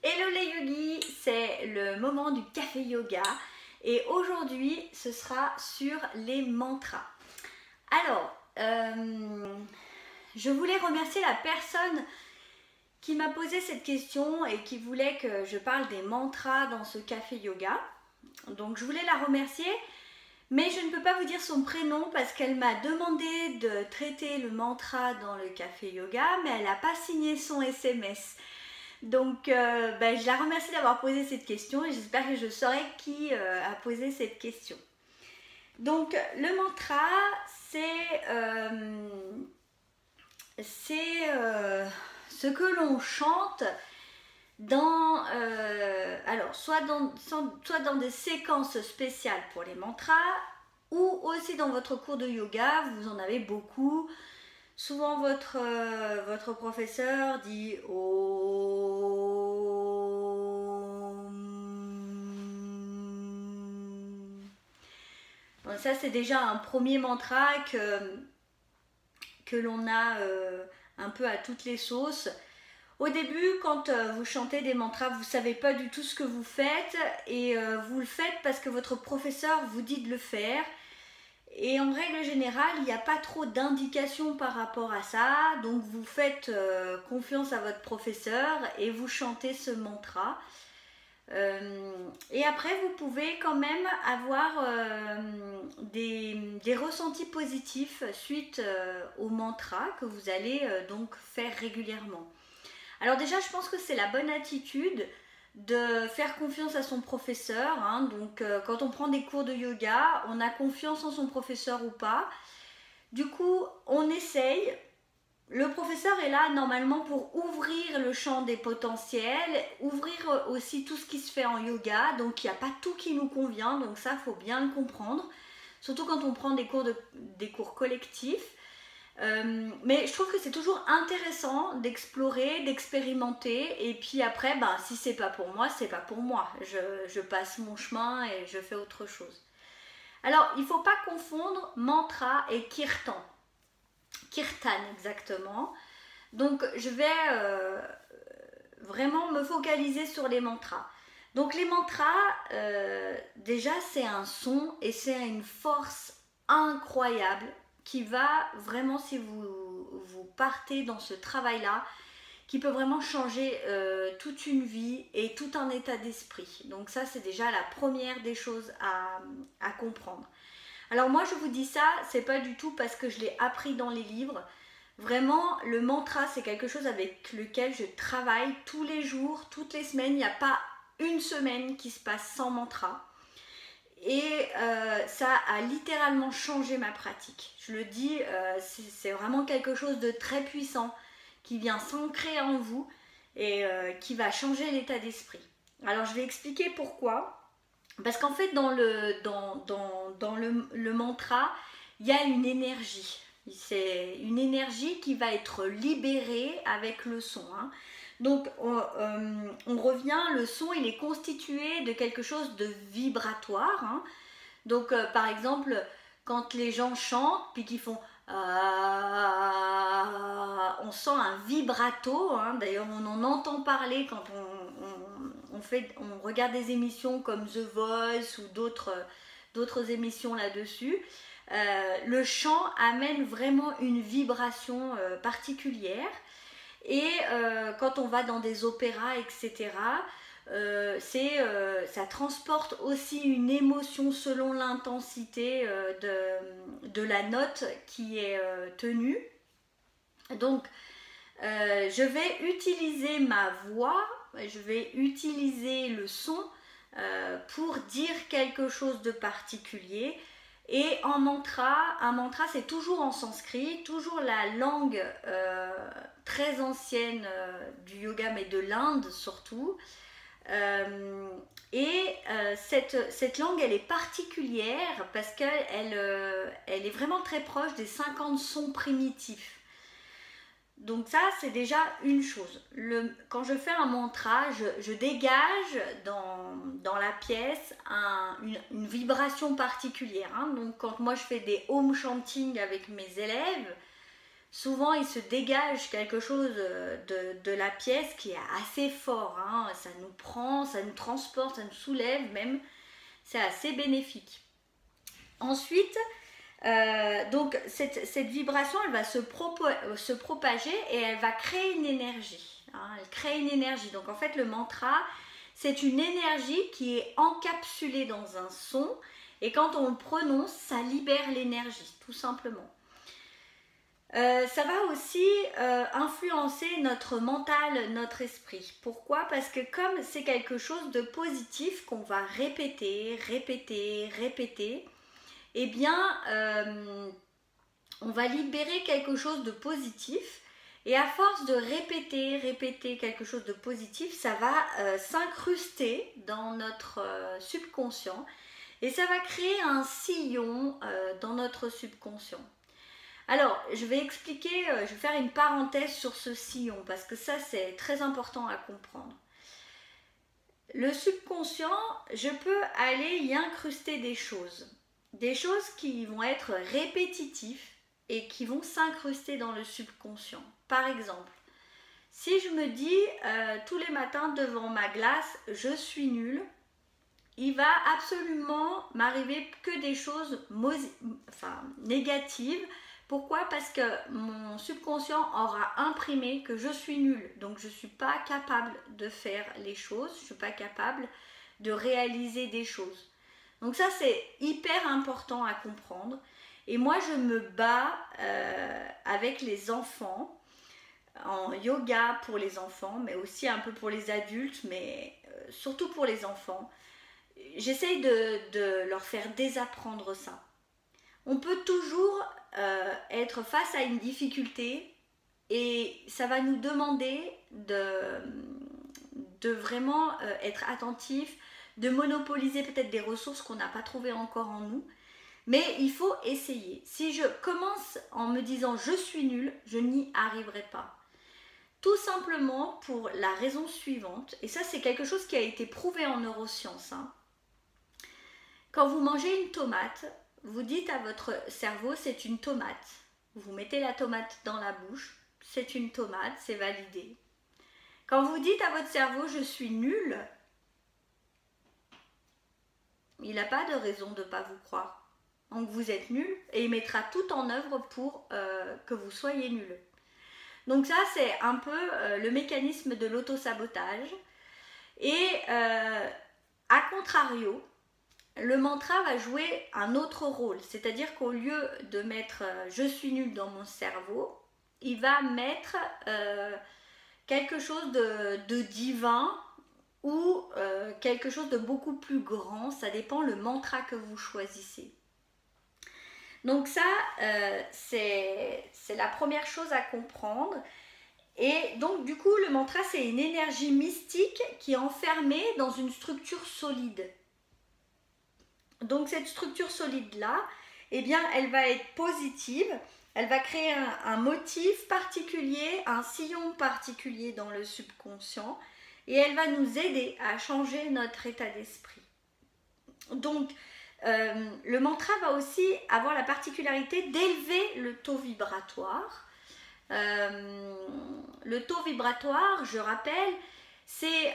Hello les yogis, c'est le moment du café yoga et aujourd'hui ce sera sur les mantras. Alors, je voulais remercier la personne qui m'a posé cette question et qui voulait que je parle des mantras dans ce café yoga. Donc je voulais la remercier, mais je ne peux pas vous dire son prénom parce qu'elle m'a demandé de traiter le mantra dans le café yoga, mais elle n'a pas signé son SMS. Donc je la remercie d'avoir posé cette question et j'espère que je saurai qui a posé cette question. Donc le mantra, c'est ce que l'on chante dans, soit dans des séquences spéciales pour les mantras ou aussi dans votre cours de yoga, vous en avez beaucoup. Souvent votre professeur dit Om. Bon, ça c'est déjà un premier mantra que l'on a un peu à toutes les sauces. Au début, quand vous chantez des mantras, vous ne savez pas du tout ce que vous faites et vous le faites parce que votre professeur vous dit de le faire. Et en règle générale, il n'y a pas trop d'indications par rapport à ça, donc vous faites confiance à votre professeur et vous chantez ce mantra. Et après, vous pouvez quand même avoir des ressentis positifs suite au mantra que vous allez donc faire régulièrement. Alors déjà, je pense que c'est la bonne attitude de faire confiance à son professeur, hein. Donc quand on prend des cours de yoga, on a confiance en son professeur ou pas. Du coup, on essaye. Le professeur est là normalement pour ouvrir le champ des potentiels, ouvrir aussi tout ce qui se fait en yoga. Donc il n'y a pas tout qui nous convient, donc ça, il faut bien le comprendre. Surtout quand on prend des cours collectifs. Mais je trouve que c'est toujours intéressant d'explorer, d'expérimenter et puis après, si c'est pas pour moi, c'est pas pour moi. Je passe mon chemin et je fais autre chose. Alors, il ne faut pas confondre mantra et kirtan. Kirtan exactement. Donc, je vais vraiment me focaliser sur les mantras. Donc, les mantras, déjà, c'est un son et c'est une force incroyable qui va vraiment, si vous partez dans ce travail-là, qui peut vraiment changer toute une vie et tout un état d'esprit. Donc ça, c'est déjà la première des choses à comprendre. Alors moi, je vous dis ça, c'est pas du tout parce que je l'ai appris dans les livres. Vraiment, le mantra, c'est quelque chose avec lequel je travaille tous les jours, toutes les semaines. Il n'y a pas une semaine qui se passe sans mantra. Et ça a littéralement changé ma pratique. Je le dis, c'est vraiment quelque chose de très puissant qui vient s'ancrer en vous et qui va changer l'état d'esprit. Alors je vais expliquer pourquoi. Parce qu'en fait dans le mantra, il y a une énergie. C'est une énergie qui va être libérée avec le son, hein. Donc on revient, le son il est constitué de quelque chose de vibratoire, hein. Donc par exemple quand les gens chantent puis qu'ils font on sent un vibrato, hein. D'ailleurs on en entend parler quand on regarde des émissions comme The Voice ou d'autres émissions là-dessus. Le chant amène vraiment une vibration particulière. Et quand on va dans des opéras, etc., ça transporte aussi une émotion selon l'intensité de la note qui est tenue. Donc, je vais utiliser ma voix, je vais utiliser le son pour dire quelque chose de particulier. Et en mantra, un mantra c'est toujours en sanskrit, toujours la langue très ancienne du yoga, mais de l'Inde surtout. Cette langue elle est particulière parce qu'elle est vraiment très proche des 50 sons primitifs. Donc ça c'est déjà une chose. Quand je fais un mantra, je dégage dans la pièce une vibration particulière, hein. Donc quand moi je fais des home chanting avec mes élèves, souvent il se dégage quelque chose de la pièce qui est assez fort, hein. Ça nous prend, ça nous transporte, ça nous soulève même, c'est assez bénéfique. Ensuite, donc cette vibration, elle va se propager et elle va créer une énergie, hein. Elle crée une énergie, donc en fait le mantra, c'est une énergie qui est encapsulée dans un son, et quand on le prononce, ça libère l'énergie, tout simplement. Ça va aussi influencer notre mental, notre esprit. Pourquoi? Parce que comme c'est quelque chose de positif qu'on va répéter, répéter, répéter, eh bien, on va libérer quelque chose de positif. Et à force de répéter, répéter quelque chose de positif, ça va s'incruster dans notre subconscient. Et ça va créer un sillon dans notre subconscient. Alors, je vais expliquer, je vais faire une parenthèse sur ce sillon, parce que ça, c'est très important à comprendre. Le subconscient, je peux aller y incruster des choses qui vont être répétitives et qui vont s'incruster dans le subconscient. Par exemple, si je me dis tous les matins devant ma glace, je suis nulle, il va absolument m'arriver que des choses négatives. Pourquoi? Parce que mon subconscient aura imprimé que je suis nulle. Donc je ne suis pas capable de faire les choses, je ne suis pas capable de réaliser des choses. Donc ça, c'est hyper important à comprendre. Et moi, je me bats avec les enfants, en yoga pour les enfants, mais aussi un peu pour les adultes, mais surtout pour les enfants. J'essaye de leur faire désapprendre ça. On peut toujours être face à une difficulté et ça va nous demander de vraiment être attentif, de monopoliser peut-être des ressources qu'on n'a pas trouvées encore en nous. Mais il faut essayer. Si je commence en me disant je suis nulle, je n'y arriverai pas. Tout simplement pour la raison suivante, et ça c'est quelque chose qui a été prouvé en neurosciences, hein. Quand vous mangez une tomate, vous dites à votre cerveau c'est une tomate. Vous mettez la tomate dans la bouche, c'est une tomate, c'est validé. Quand vous dites à votre cerveau je suis nul, il n'a pas de raison de ne pas vous croire. Donc vous êtes nul et il mettra tout en œuvre pour que vous soyez nul. Donc ça c'est un peu le mécanisme de l'autosabotage. Et à contrario, le mantra va jouer un autre rôle, c'est-à-dire qu'au lieu de mettre je suis nul dans mon cerveau, il va mettre quelque chose de divin ou quelque chose de beaucoup plus grand, ça dépend le mantra que vous choisissez. Donc ça, c'est la première chose à comprendre. Et donc du coup, le mantra, c'est une énergie mystique qui est enfermée dans une structure solide. Donc cette structure solide-là, eh bien, elle va être positive, elle va créer un motif particulier, un sillon particulier dans le subconscient, et elle va nous aider à changer notre état d'esprit. Donc, le mantra va aussi avoir la particularité d'élever le taux vibratoire. Le taux vibratoire, je rappelle, c'est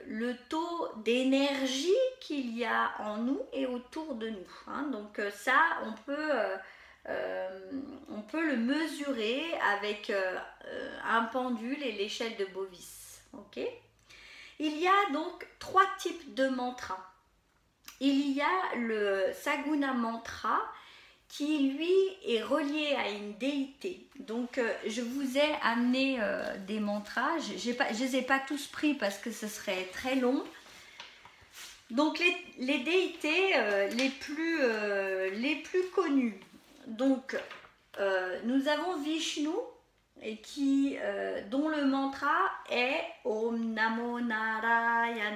le taux d'énergie qu'il y a en nous et autour de nous, hein. Donc ça, on peut le mesurer avec un pendule et l'échelle de Bovis. Okay. Il y a donc 3 types de mantras. Il y a le Saguna Mantra qui lui est relié à une déité. Donc je vous ai amené des mantras, je ne les ai pas tous pris parce que ce serait très long. Donc les déités les plus connues. Donc nous avons Vishnu et dont le mantra est Om Namo Narayanaya.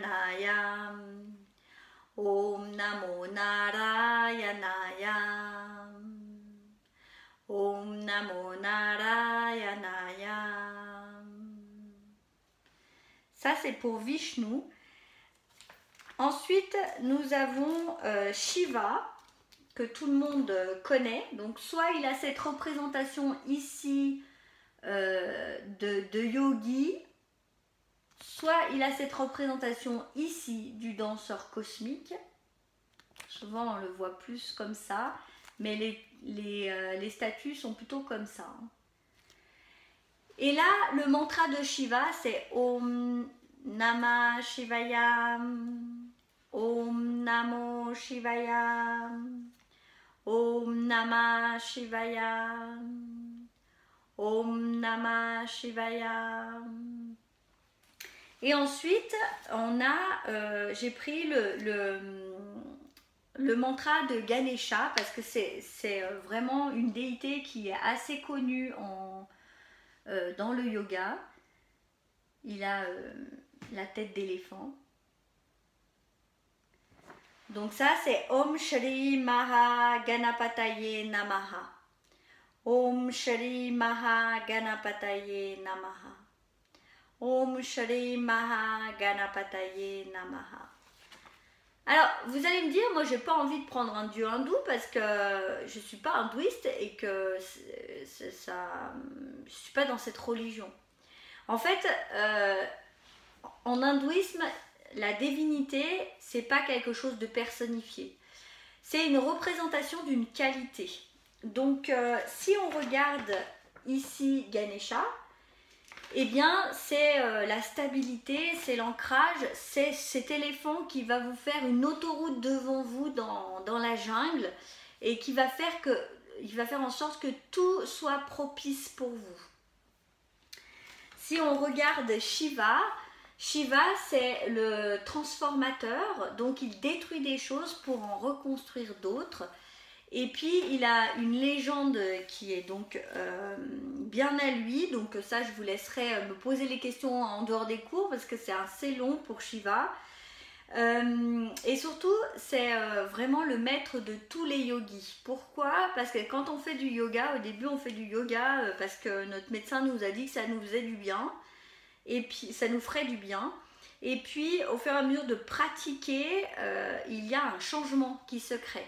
Om Namo Narayanaya. Om Namo Narayanaya. Ça c'est pour Vishnu. Ensuite nous avons Shiva que tout le monde connaît. Donc soit il a cette représentation ici de yogi, soit il a cette représentation ici du danseur cosmique. Souvent on le voit plus comme ça, mais les statues sont plutôt comme ça. Et là, le mantra de Shiva, c'est Om Namah Shivaya, Om Namo Shivaya, Om Namah Shivaya, Om Namah Shivaya. Et ensuite, on a, j'ai pris le mantra de Ganesha parce que c'est vraiment une déité qui est assez connue dans le yoga. Il a la tête d'éléphant. Donc ça c'est Om Shri Maha Ganapataye Namaha. Om Shri Maha Ganapataye Namaha. Om Shri Maha Ganapataye Namaha. Alors, vous allez me dire, moi j'ai pas envie de prendre un dieu hindou parce que je suis pas hindouiste et que je suis pas dans cette religion. En fait, en hindouisme, la divinité, c'est pas quelque chose de personnifié. C'est une représentation d'une qualité. Donc, si on regarde ici Ganesha, eh bien, c'est la stabilité, c'est l'ancrage, c'est cet éléphant qui va vous faire une autoroute devant vous dans la jungle et qui va faire en sorte que tout soit propice pour vous. Si on regarde Shiva, Shiva c'est le transformateur, donc il détruit des choses pour en reconstruire d'autres. Et puis il a une légende qui est donc bien à lui, donc ça je vous laisserai me poser les questions en dehors des cours parce que c'est assez long pour Shiva. Et surtout c'est vraiment le maître de tous les yogis. Pourquoi? Parce que quand on fait du yoga, au début on fait du yoga parce que notre médecin nous a dit que ça nous faisait du bien, et puis ça nous ferait du bien. Et puis au fur et à mesure de pratiquer, il y a un changement qui se crée.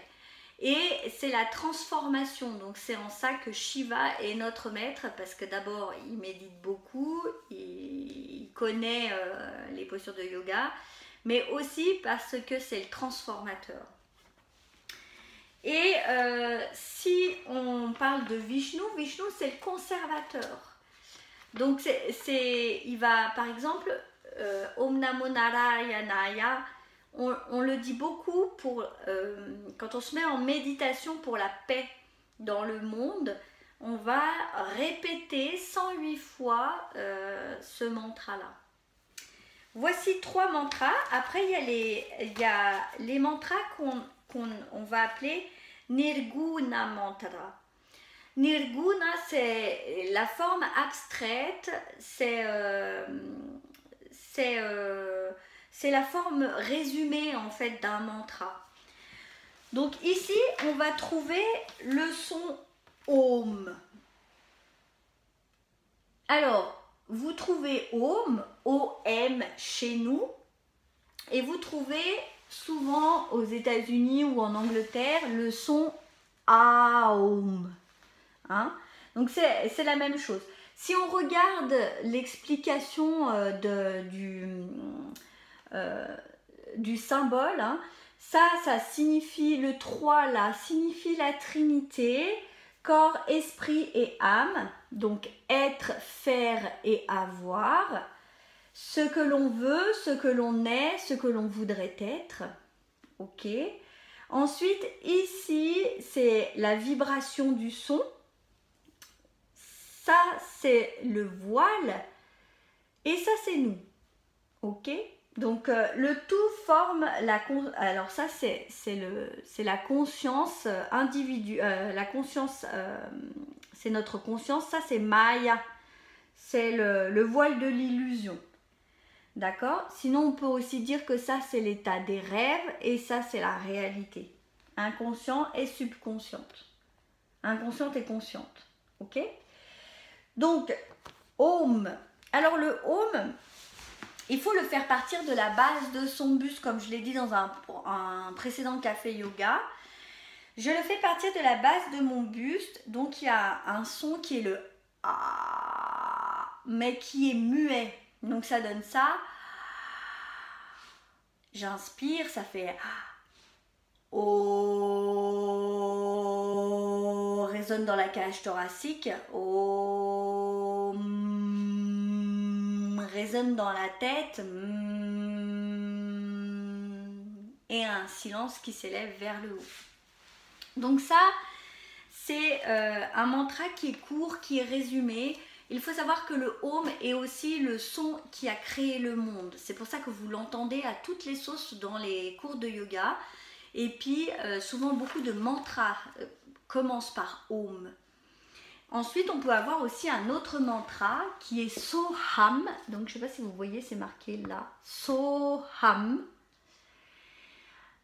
Et c'est la transformation, donc c'est en ça que Shiva est notre maître, parce que d'abord il médite beaucoup, il connaît les postures de yoga, mais aussi parce que c'est le transformateur. Et si on parle de Vishnu, Vishnu c'est le conservateur. Donc il va par exemple, Om Namo Narayanaya, on le dit beaucoup quand on se met en méditation pour la paix dans le monde, on va répéter 108 fois ce mantra-là. Voici 3 mantras. Après, il y a les mantras qu'on va appeler Nirguna mantra. Nirguna, c'est la forme abstraite, c'est la forme résumée en fait d'un mantra. Donc ici, on va trouver le son Om. Alors, vous trouvez Om, O-M chez nous, et vous trouvez souvent aux États-Unis ou en Angleterre le son Aum. Hein? Donc c'est la même chose. Si on regarde l'explication du symbole, hein, ça signifie, le 3 là, signifie la Trinité, corps, esprit et âme, donc être, faire et avoir, ce que l'on veut, ce que l'on est, ce que l'on voudrait être, ok. Ensuite, ici, c'est la vibration du son, ça c'est le voile, et ça c'est nous, ok. Donc le tout forme alors ça c'est la conscience individuelle, la conscience c'est notre conscience, ça c'est Maya, c'est le voile de l'illusion, d'accord. Sinon on peut aussi dire que ça c'est l'état des rêves et ça c'est la réalité, inconscient et subconsciente, inconsciente et consciente, ok. Donc Om, alors le Om, il faut le faire partir de la base de son buste, comme je l'ai dit dans un précédent café yoga. Je le fais partir de la base de mon buste, donc il y a un son qui est le A, mais qui est muet. Donc ça donne ça. J'inspire, ça fait O, résonne dans la cage thoracique. O, résonne dans la tête. Et un silence qui s'élève vers le haut. Donc ça, c'est un mantra qui est court, qui est résumé. Il faut savoir que le Om est aussi le son qui a créé le monde. C'est pour ça que vous l'entendez à toutes les sauces dans les cours de yoga. Et puis, souvent, beaucoup de mantras commencent par Om. Ensuite, on peut avoir aussi un autre mantra qui est Soham. Donc, je ne sais pas si vous voyez, c'est marqué là. Soham.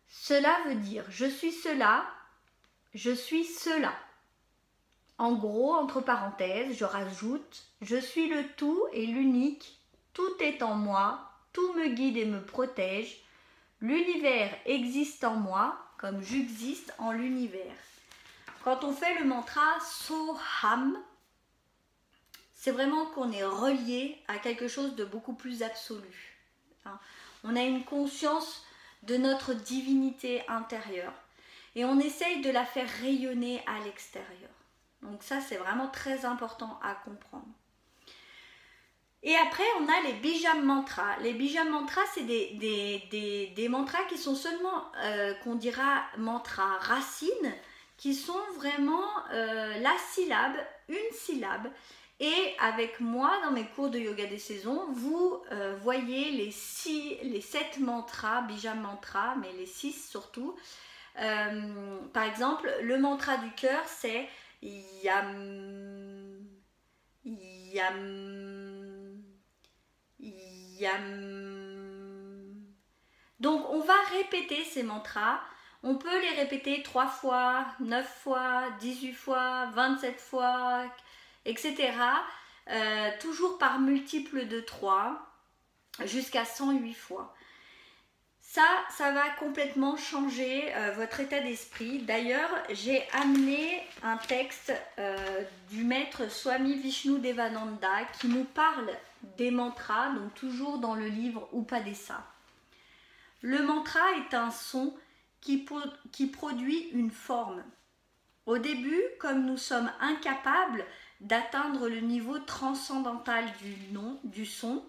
Cela veut dire « je suis cela ». Je suis cela. En gros, entre parenthèses, je rajoute « je suis le tout et l'unique, tout est en moi, tout me guide et me protège, l'univers existe en moi comme j'existe en l'univers ». Quand on fait le mantra Soham, c'est vraiment qu'on est relié à quelque chose de beaucoup plus absolu. On a une conscience de notre divinité intérieure. Et on essaye de la faire rayonner à l'extérieur. Donc ça, c'est vraiment très important à comprendre. Et après, on a les bijam mantras. Les bijam mantras, c'est des mantras qui sont seulement, qu'on dira mantras racines, qui sont vraiment la syllabe, une syllabe. Et avec moi, dans mes cours de yoga des saisons, vous voyez les 7 mantras, bijam mantras, mais les 6 surtout. Par exemple, le mantra du cœur, c'est Yam, Yam, Yam. Donc, on va répéter ces mantras. On peut les répéter 3 fois, 9 fois, 18 fois, 27 fois, etc. Toujours par multiple de 3, jusqu'à 108 fois. Ça va complètement changer votre état d'esprit. D'ailleurs, j'ai amené un texte du maître Swami Vishnudevananda qui nous parle des mantras, donc toujours dans le livre Upadesa. Le mantra est un son qui produit une forme. Au début, comme nous sommes incapables d'atteindre le niveau transcendantal du son,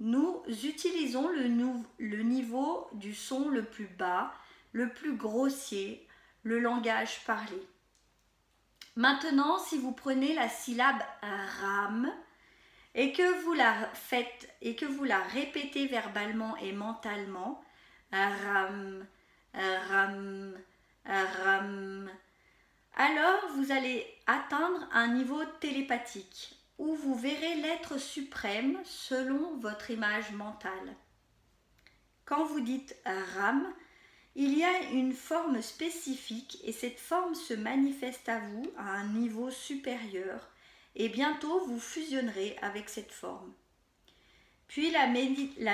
nous utilisons le niveau du son le plus bas, le plus grossier, le langage parlé. Maintenant, si vous prenez la syllabe Ram et que vous la faites et que vous la répétez verbalement et mentalement, Ram, Ram, Ram, alors vous allez atteindre un niveau télépathique où vous verrez l'être suprême selon votre image mentale. Quand vous dites Ram, il y a une forme spécifique et cette forme se manifeste à vous à un niveau supérieur et bientôt vous fusionnerez avec cette forme. Puis la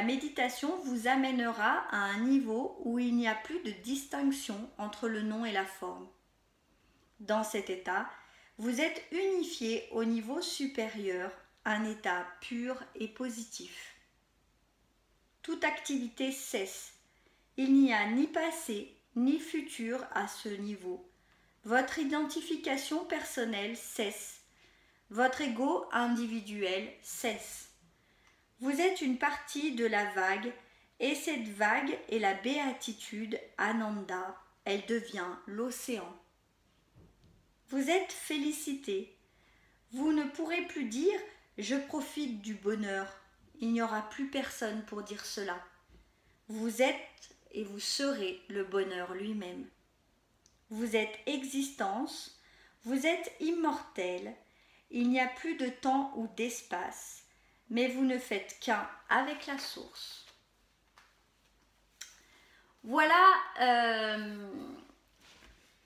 méditation vous amènera à un niveau où il n'y a plus de distinction entre le nom et la forme. Dans cet état, vous êtes unifié au niveau supérieur, un état pur et positif. Toute activité cesse. Il n'y a ni passé ni futur à ce niveau. Votre identification personnelle cesse. Votre ego individuel cesse. Vous êtes une partie de la vague et cette vague est la béatitude Ananda. Elle devient l'océan. Vous êtes félicité. Vous ne pourrez plus dire « je profite du bonheur ». Il n'y aura plus personne pour dire cela. Vous êtes et vous serez le bonheur lui-même. Vous êtes existence, vous êtes immortel. Il n'y a plus de temps ou d'espace, mais vous ne faites qu'un avec la source. Voilà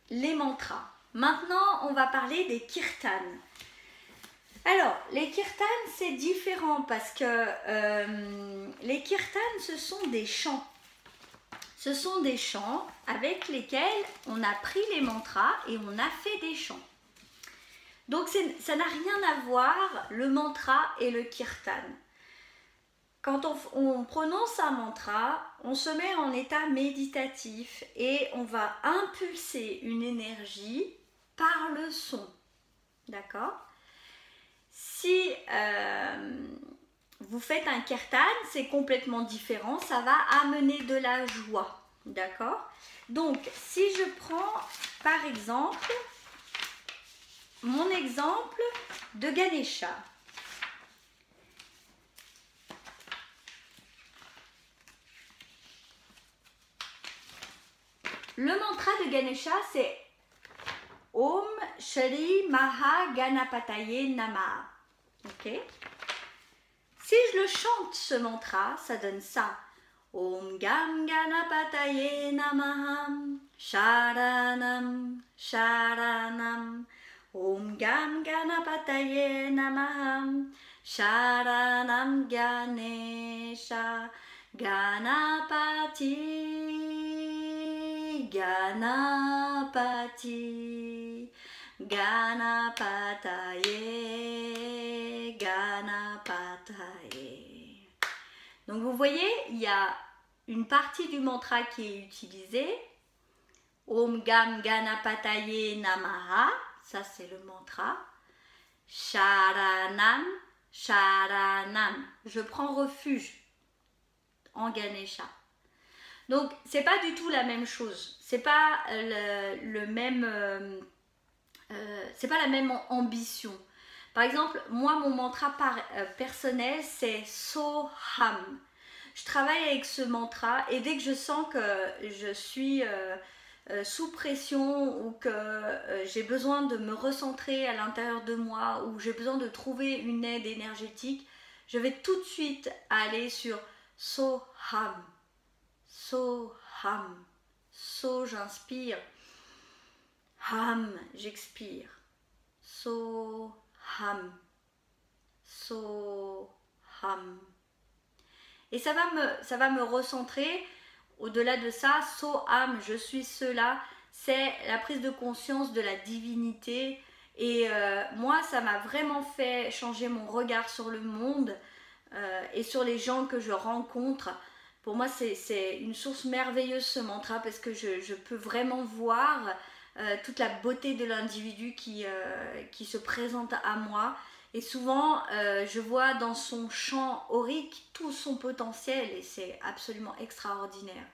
les mantras. Maintenant, on va parler des kirtans. Alors, les kirtans, c'est différent parce que les kirtans, ce sont des chants. Ce sont des chants avec lesquels on a pris les mantras et on a fait des chants. Donc ça n'a rien à voir, le mantra et le kirtan. Quand on prononce un mantra, on se met en état méditatif et on va impulser une énergie par le son. D'accord ? Si vous faites un kirtan, c'est complètement différent, ça va amener de la joie. D'accord ? Donc, si je prends par exemple mon exemple de Ganesha. Le mantra de Ganesha, c'est Om Shri Maha Ganapataye Namaha. Ok ? Si je le chante ce mantra, ça donne ça. Om Gam Ganapataye Namaha Sharanam Sharanam. Om Gam Ganapataye Namaha Sharanam Ganesha Ganapati Ganapati Ganapataye Ganapataye. Donc vous voyez, il y a une partie du mantra qui est utilisée. Om Gam Ganapataye Namaha, ça c'est le mantra. Sharanam, Sharanam, je prends refuge en Ganesha. Donc c'est pas du tout la même chose, c'est pas le même, c'est pas la même ambition. Par exemple, moi mon mantra personnel c'est Soham. Je travaille avec ce mantra et dès que je sens que je suis sous pression ou que j'ai besoin de me recentrer à l'intérieur de moi ou j'ai besoin de trouver une aide énergétique, je vais tout de suite aller sur Soham. Soham. So, j'inspire. Ham, j'expire. Soham. Soham. Et ça va me recentrer. Au-delà de ça, Soham, je suis cela, c'est la prise de conscience de la divinité. Et moi, ça m'a vraiment fait changer mon regard sur le monde et sur les gens que je rencontre. Pour moi, c'est une source merveilleuse ce mantra parce que je peux vraiment voir toute la beauté de l'individu qui se présente à moi. Et souvent, je vois dans son chant aurique tout son potentiel et c'est absolument extraordinaire.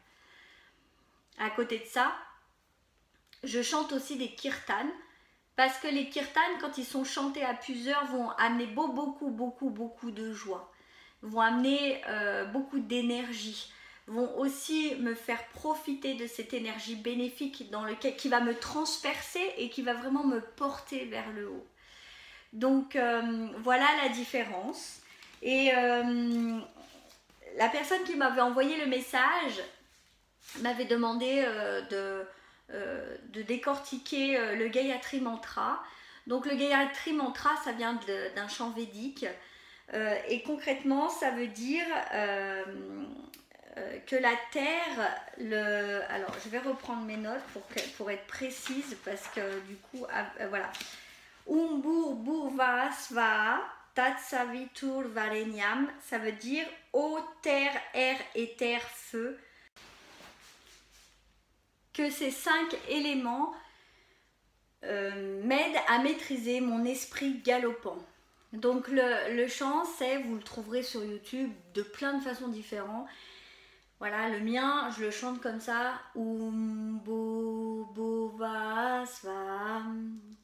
À côté de ça, je chante aussi des kirtans parce que les kirtans, quand ils sont chantés à plusieurs, vont amener beaucoup de joie, vont amener beaucoup d'énergie, vont aussi me faire profiter de cette énergie bénéfique qui va me transpercer et qui va vraiment me porter vers le haut. Donc voilà la différence. Et la personne qui m'avait envoyé le message m'avait demandé de décortiquer le Gayatri Mantra. Donc le Gayatri Mantra, ça vient d'un chant védique. Et concrètement, ça veut dire que la terre, alors je vais reprendre mes notes pour être précise parce que du coup, voilà. Bhurvasva Tatsavitur Varenyam, ça veut dire eau, terre, air et terre, feu. Que ces 5 éléments m'aident à maîtriser mon esprit galopant. Donc le chant, vous le trouverez sur YouTube de plein de façons différentes. Voilà, le mien, je le chante comme ça. Bhurvasva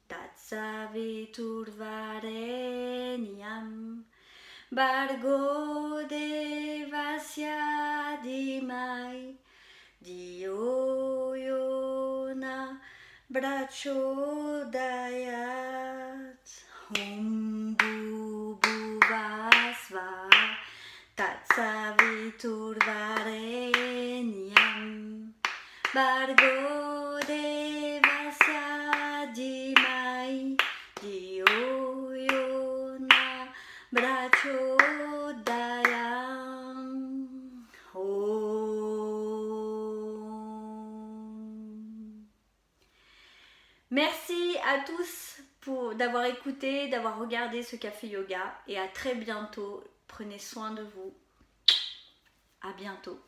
Tatsavitur Varenyam Bhargo Devasya Dhimai Diyo Yona Prachodayat. Om Bhurvasva Tatsavitur Varenyam Bhargo Devasya Dhimai Diyo Yona Prachodayat. Om Merci à tous d'avoir écouté, d'avoir regardé ce café yoga et à très bientôt. Prenez soin de vous. À bientôt.